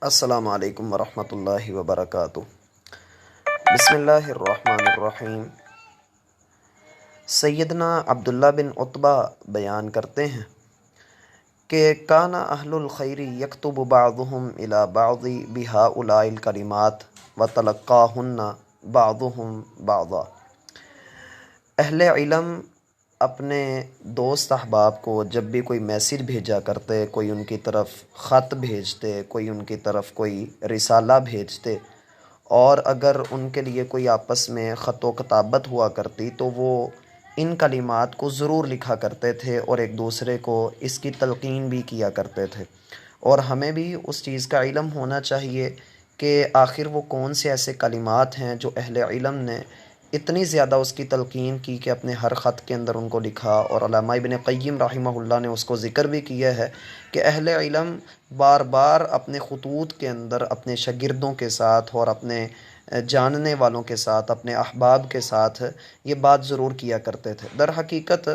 السلام علیکم ورحمۃ اللہ وبرکاتہ۔ بسم اللہ الرحمن الرحیم۔ سیدنا عبداللہ بن عتبہ بیان کرتے ہیں کہ کان اہل الخیر یکتب بعضهم الی بعض بہؤلاء الکلمات وتلقاہن بعضهم بعضا۔ اہل علم اپنے دوست احباب کو جب بھی کوئی میسج بھیجا کرتے، کوئی ان کی طرف خط بھیجتے، کوئی ان کی طرف کوئی رسالہ بھیجتے، اور اگر ان کے لیے کوئی آپس میں خط و کتابت ہوا کرتی تو وہ ان کلمات کو ضرور لکھا کرتے تھے اور ایک دوسرے کو اس کی تلقین بھی کیا کرتے تھے۔ اور ہمیں بھی اس چیز کا علم ہونا چاہیے کہ آخر وہ کون سے ایسے کلمات ہیں جو اہل علم نے اتنی زیادہ اس کی تلقین کی کہ اپنے ہر خط کے اندر ان کو لکھا۔ اور علامہ ابن قیم رحمہ اللہ نے اس کو ذکر بھی کیا ہے کہ اہل علم بار بار اپنے خطوط کے اندر اپنے شاگردوں کے ساتھ اور اپنے جاننے والوں کے ساتھ، اپنے احباب کے ساتھ یہ بات ضرور کیا کرتے تھے۔ در حقیقت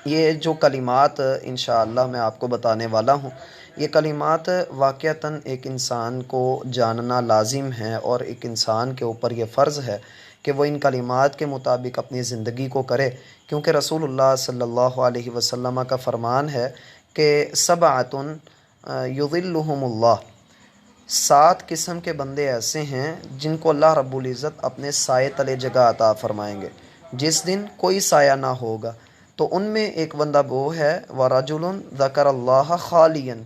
یہ جو کلمات انشاءاللہ میں آپ کو بتانے والا ہوں، یہ کلمات واقعتاً ایک انسان کو جاننا لازم ہے، اور ایک انسان کے اوپر یہ فرض ہے کہ وہ ان کلمات کے مطابق اپنی زندگی کو کرے، کیونکہ رسول اللہ صلی اللہ علیہ وسلم کا فرمان ہے کہ سبعۃ یظلھم اللہ، 7 قسم کے بندے ایسے ہیں جن کو اللہ رب العزت اپنے سائے تلے جگہ عطا فرمائیں گے جس دن کوئی سایہ نہ ہوگا۔ تو ان میں ایک بندہ وہ ہے وَرَجُلٌ ذَكَرَ اللَّهَ خَالِيًا،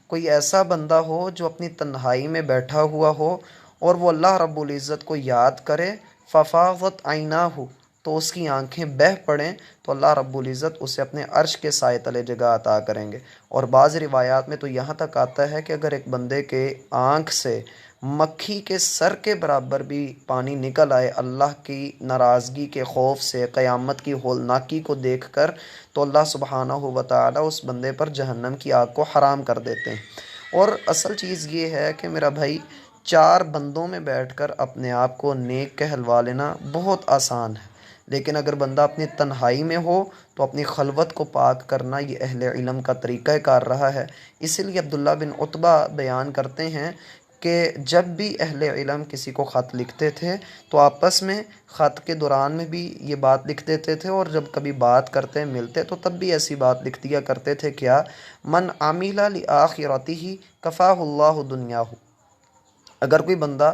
کوئی ایسا بندہ ہو جو اپنی تنہائی میں بیٹھا ہوا ہو اور وہ اللہ رب العزت کو یاد کرے، فَفَاضَتْ عَيْنَاهُ، تو اس کی آنکھیں بہہ پڑیں تو اللہ رب العزت اسے اپنے عرش کے سائے تلے جگہ عطا کریں گے۔ اور بعض روایات میں تو یہاں تک آتا ہے کہ اگر ایک بندے کے آنکھ سے مکھی کے سر کے برابر بھی پانی نکل آئے اللہ کی ناراضگی کے خوف سے، قیامت کی ہولناکی کو دیکھ کر، تو اللہ سبحانہ و تعالی اس بندے پر جہنم کی آگ کو حرام کر دیتے ہیں۔ اور اصل چیز یہ ہے کہ میرا بھائی 4 بندوں میں بیٹھ کر اپنے آپ کو نیک کہلوا لینا بہت آسان ہے، لیکن اگر بندہ اپنی تنہائی میں ہو تو اپنی خلوت کو پاک کرنا یہ اہل علم کا طریقہ کار رہا ہے۔ اسی لیے عبداللہ بن عتبہ بیان کرتے ہیں کہ جب بھی اہل علم کسی کو خط لکھتے تھے تو آپس میں خط کے دوران میں بھی یہ بات لکھ دیتے تھے، اور جب کبھی بات کرتے ملتے تو تب بھی ایسی بات لکھ دیا کرتے تھے، کیا من عمل لآخرتہ کفاہ اللہ دنیاہ، اگر کوئی بندہ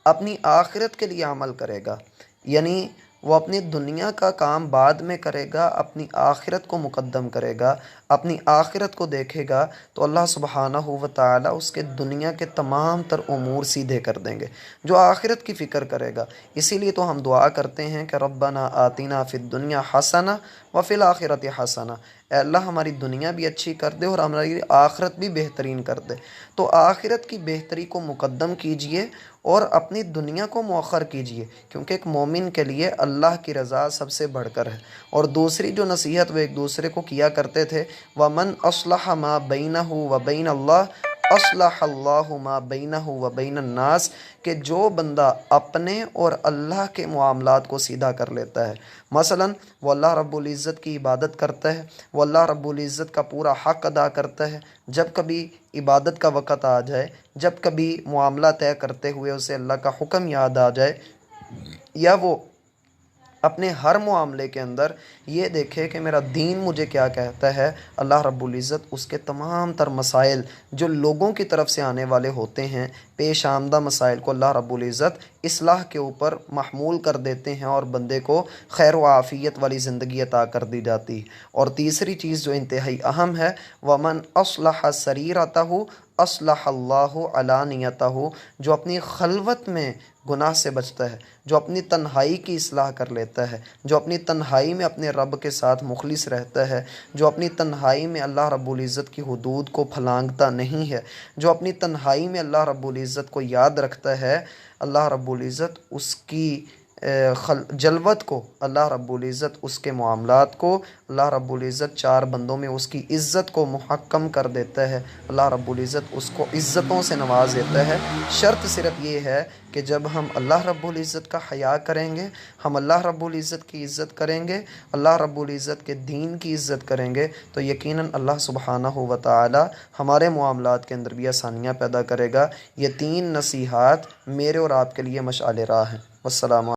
اپنی آخرت کے لیے عمل کرے گا، یعنی وہ اپنی دنیا کا کام بعد میں کرے گا، اپنی آخرت کو مقدم کرے گا، اپنی آخرت کو دیکھے گا، تو اللہ سبحانہ و تعالی اس کے دنیا کے تمام تر امور سیدھے کر دیں گے، جو آخرت کی فکر کرے گا۔ اسی لیے تو ہم دعا کرتے ہیں کہ ربنا آتنا فی الدنیا حسنہ وفی الآخرۃ حسنہ، اے اللہ ہماری دنیا بھی اچھی کر دے اور ہماری آخرت بھی بہترین کر دے۔ تو آخرت کی بہتری کو مقدم کیجئے اور اپنی دنیا کو مؤخر کیجئے، کیونکہ ایک مومن کے لیے اللہ کی رضا سب سے بڑھ کر ہے۔ اور دوسری جو نصیحت وہ ایک دوسرے کو کیا کرتے تھے، وَمَنْ أَصْلَحَ مَا بَيْنَهُ وَبَيْنَ اللَّهِ اصلح اللہ ما بینہ و بین الناس، کہ جو بندہ اپنے اور اللہ کے معاملات کو سیدھا کر لیتا ہے، مثلا وہ اللہ رب العزت کی عبادت کرتا ہے، وہ اللہ رب العزت کا پورا حق ادا کرتا ہے، جب کبھی عبادت کا وقت آ جائے، جب کبھی معاملہ طے کرتے ہوئے اسے اللہ کا حکم یاد آ جائے، یا وہ اپنے ہر معاملے کے اندر یہ دیکھے کہ میرا دین مجھے کیا کہتا ہے، اللہ رب العزت اس کے تمام تر مسائل جو لوگوں کی طرف سے آنے والے ہوتے ہیں، پیش آمدہ مسائل کو اللہ رب العزت اصلاح کے اوپر محمول کر دیتے ہیں، اور بندے کو خیر و عافیت والی زندگی عطا کر دی جاتی ہے۔ اور تیسری چیز جو انتہائی اہم ہے، وَمَنْ أَصْلَحَ سَرِيرَتَهُ اصلح اللہ علانیتہ، جو اپنی خلوت میں گناہ سے بچتا ہے، جو اپنی تنہائی کی اصلاح کر لیتا ہے، جو اپنی تنہائی میں اپنے رب کے ساتھ مخلص رہتا ہے، جو اپنی تنہائی میں اللہ رب العزت کی حدود کو پھلانگتا نہیں ہے، جو اپنی تنہائی میں اللہ رب العزت کو یاد رکھتا ہے، اللہ رب العزت اس کی جلوت کو اللہ رب العزت اس کے معاملات کو اللہ رب العزت چار بندوں میں اس کی عزت کو محکم کر دیتا ہے، اللہ رب العزت اس کو عزتوں سے نواز دیتا ہے۔ شرط صرف یہ ہے کہ جب ہم اللہ رب العزت کا حیا کریں گے، ہم اللہ رب العزت کی عزت کریں گے، اللہ رب العزت کے دین کی عزت کریں گے، تو یقیناً اللہ سبحانہ و تعالی ہمارے معاملات کے اندر بھی آسانیاں پیدا کرے گا۔ یہ تین نصیحات میرے اور آپ کے لیے مشعل راہ ہیں۔ والسلام